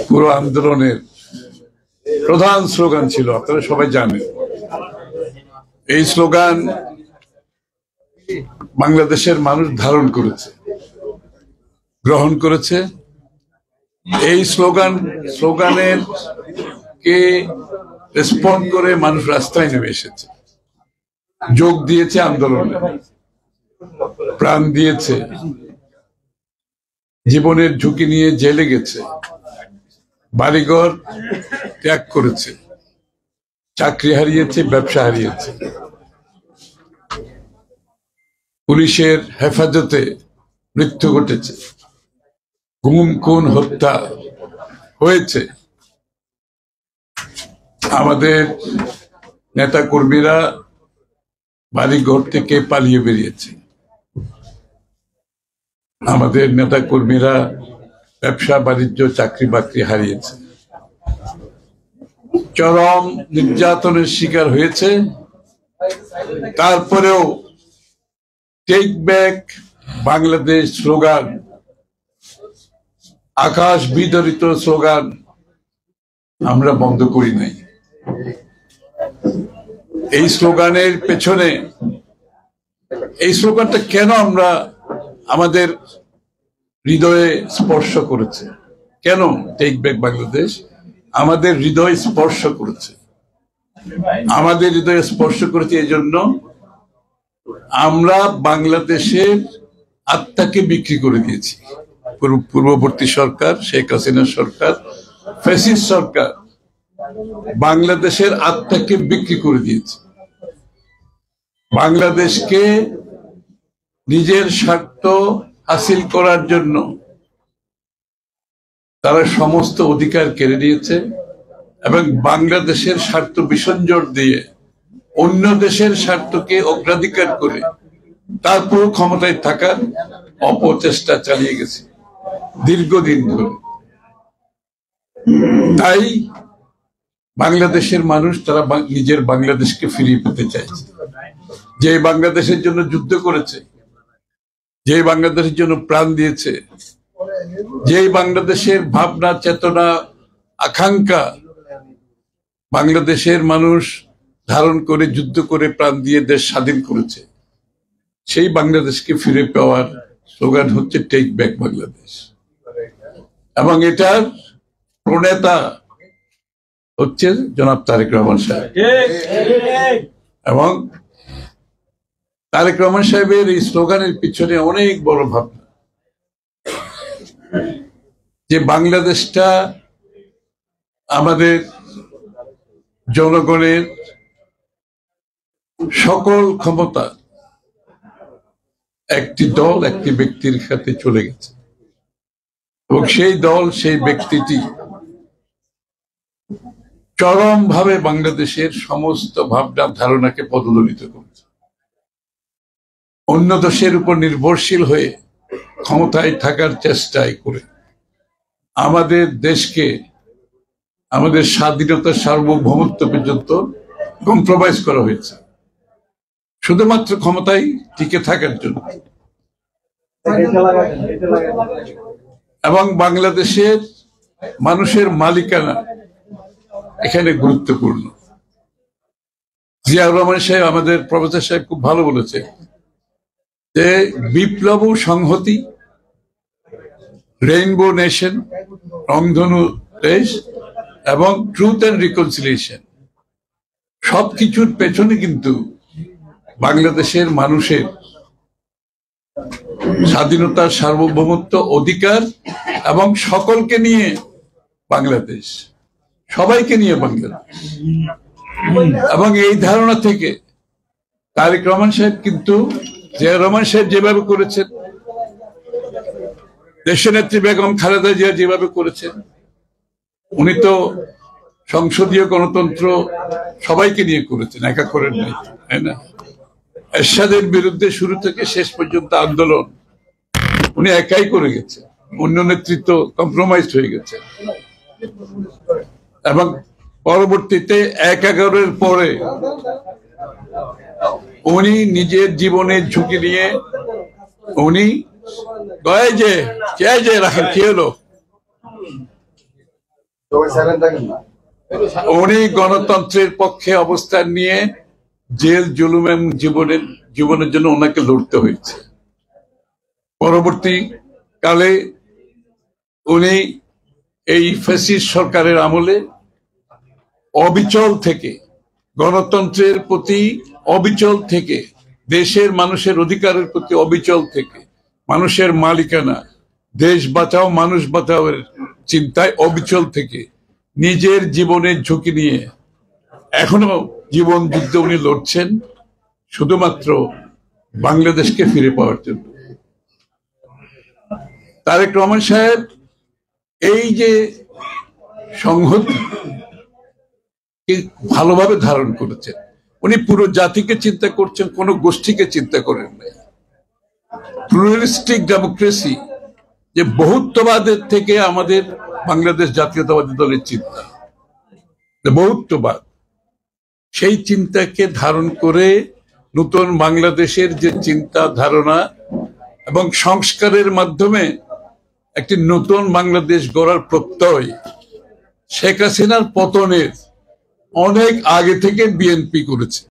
পুরো আন্দোলনের প্রধান স্লোগান ছিল, আপনারা সবাই জানেন। এই স্লোগান বাংলাদেশের মানুষ ধারণ করেছে, গ্রহণ করেছে। এই স্লোগানের কে রেসপন্ড করে মানুষ রাস্তায় নেমে এসেছে, যোগ দিয়েছে আন্দোলনে, প্রাণ দিয়েছে, জীবনের ঝুঁকি নিয়ে জেলে গেছে, বাড়িঘর ত্যাগ করেছে, চাকরি হারিয়েছে, ব্যবসা হারিয়েছে, পুলিশের হেফাজতে মৃত্যু ঘটেছে, গুম খুন হত্যা হয়েছে। আমাদের নেতা কর্মীরা বাড়িঘর থেকে পালিয়ে বেরিয়েছে, আমাদের নেতা কর্মীরা ব্যবসা বাণিজ্য চাকরি বাকরি হারিয়েছে, চরম নির্যাতনের শিকার হয়েছে। তারপরেও টেক ব্যাক বাংলাদেশ স্লোগান, আকাশ বিদরিত স্লোগান আমরা বন্ধ করি নাই। এই স্লোগানের পেছনে, এই স্লোগানটা কেন আমাদের হৃদয়ে স্পর্শ করেছে, কেন টেক ব্যাক বাংলাদেশ আমাদের হৃদয় স্পর্শ করেছে? আমাদের হৃদয়ে স্পর্শ করেছে এই জন্য, আমরা বাংলাদেশের আত্মাকে বিক্রি করে দিয়েছি। পূর্ববর্তী সরকার, শেখ হাসিনার সরকার, ফ্যাসিস্ট সরকার বাংলাদেশের আত্মাকে বিক্রি করে দিয়েছে। বাংলাদেশকে নিজের স্বার্থ হাসিল করার জন্য তারা সমস্ত অধিকার কেড়ে নিয়েছে এবং বাংলাদেশের স্বার্থ বিসর্জন দিয়ে অন্য দেশের স্বার্থকে অগ্রাধিকার করে তারপর ক্ষমতায় থাকার অপচেষ্টা চালিয়ে গেছে দীর্ঘদিন ধরে। তাই বাংলাদেশের মানুষ তারা নিজের বাংলাদেশকে ফিরিয়ে পেতে চাইছে, যে বাংলাদেশের জন্য যুদ্ধ করেছে, যে বাংলাদেশের জন্য প্রাণ দিয়েছে, যে বাংলাদেশের ভাবনা চেতনা আকাঙ্ক্ষা বাংলাদেশের মানুষ ধারণ করে যুদ্ধ করে প্রাণ দিয়ে দেশ স্বাধীন করেছে, সেই বাংলাদেশকে ফিরে পাওয়ার স্লোগান হচ্ছে টেক ব্যাক বাংলাদেশ। এবং এটার প্রণেতা হচ্ছে জনাব তারেক রহমান সাহেব। এবং তারেক রহমান সাহেবের এই স্লোগানের পিছনে অনেক বড় ভাবনা, যে বাংলাদেশটা আমাদের জনগণের সকল ক্ষমতা একটি দল একটি ব্যক্তির হাতে চলে গেছে এবং সেই দল সেই ব্যক্তিটি চরমভাবে বাংলাদেশের সমস্ত ভাবনা ধারণাকে পদদলিত করেছে। অন্য দেশের উপর নির্ভরশীল হয়ে ক্ষমতায় থাকার চেষ্টায় করে আমাদের দেশকে, আমাদের স্বাধীনতা সার্বভৌমত্ব পর্যন্ত কম্প্রোমাইজ করা হয়েছে শুধুমাত্র ক্ষমতায় টিকে থাকার জন্য। এবং বাংলাদেশের মানুষের মালিকানা এখানে গুরুত্বপূর্ণ। জিয়াউর রহমান সাহেব, আমাদের প্রফেসর সাহেব খুব ভালো বলেছে যে বিপ্লব ও সংহতি, রেইনবো নেশন, রংধনু দেশ এবং ট্রুথ এন্ড রিকনসিলিয়েশন, সবকিছুর পেছনে কিন্তু বাংলাদেশের মানুষের স্বাধীনতা সার্বভৌমত্ব অধিকার এবং সকলকে নিয়ে বাংলাদেশ, সবাইকে নিয়ে বাংলাদেশ। এবং এই ধারণা থেকে তারেক রহমান সাহেব কিন্তু, জিয়াউর রহমান সাহেব যেভাবে করেছেন, দেশনেত্রী বেগম খালেদা জিয়া যেভাবে করেছেন, উনি তো সংসদীয় গণতন্ত্র সবাইকে নিয়ে করেছেন, একা করেন নাই, তাই না? এরশাদের বিরুদ্ধে শুরু থেকে শেষ পর্যন্ত আন্দোলন উনি একাই করে গেছে, অন্য নেতৃত্ব কম্প্রোমাইজ হয়ে গেছে। এবং পরবর্তীতে ১/১১-এর পরে উনি নিজের জীবনের ঝুঁকি নিয়ে উনি এই যে রাখেন, কি হলো? উনি গণতন্ত্রের পক্ষে অবস্থান নিয়ে জেল জুলুম এবং জীবনের জন্য ওনাকে লড়তে হয়েছে। পরবর্তী কালে উনি এই ফ্যাসিস্ট সরকারের আমলে অবিচল থেকে, গণতন্ত্রের প্রতি অবিচল থেকে, দেশের মানুষের অধিকারের প্রতি অবিচল থেকে, মানুষের মালিকানা, দেশ বাঁচাও মানুষ বাঁচাও এর চিন্তায় অবিচল থেকে নিজের জীবনের ঝুঁকি নিয়ে এখনো জীবন যুদ্ধে উনি লড়ছেন শুধুমাত্র বাংলাদেশকে ফিরে পাওয়ার জন্য। তারেক রহমান সাহেব এই যে সংহতি ভালোভাবে ধারণ করেছেন। উনি পুরো জাতিকে চিন্তা করছেন, কোনো গোষ্ঠীকে চিন্তা করেন নাই। প্লুরালিস্টিক ডেমোক্রেসি, যে বহুত্ববাদের থেকে আমাদের বাংলাদেশ জাতীয়তাবাদী দলের চিন্তা, বহুত্ববাদ, সেই চিন্তাকে ধারণ করে নতুন বাংলাদেশের যে চিন্তা ধারণা এবং সংস্কারের মাধ্যমে একটি নতুন বাংলাদেশ গড়ার প্রত্যয় শেখ হাসিনার পতনের অনেক আগে থেকে বিএনপি করেছে।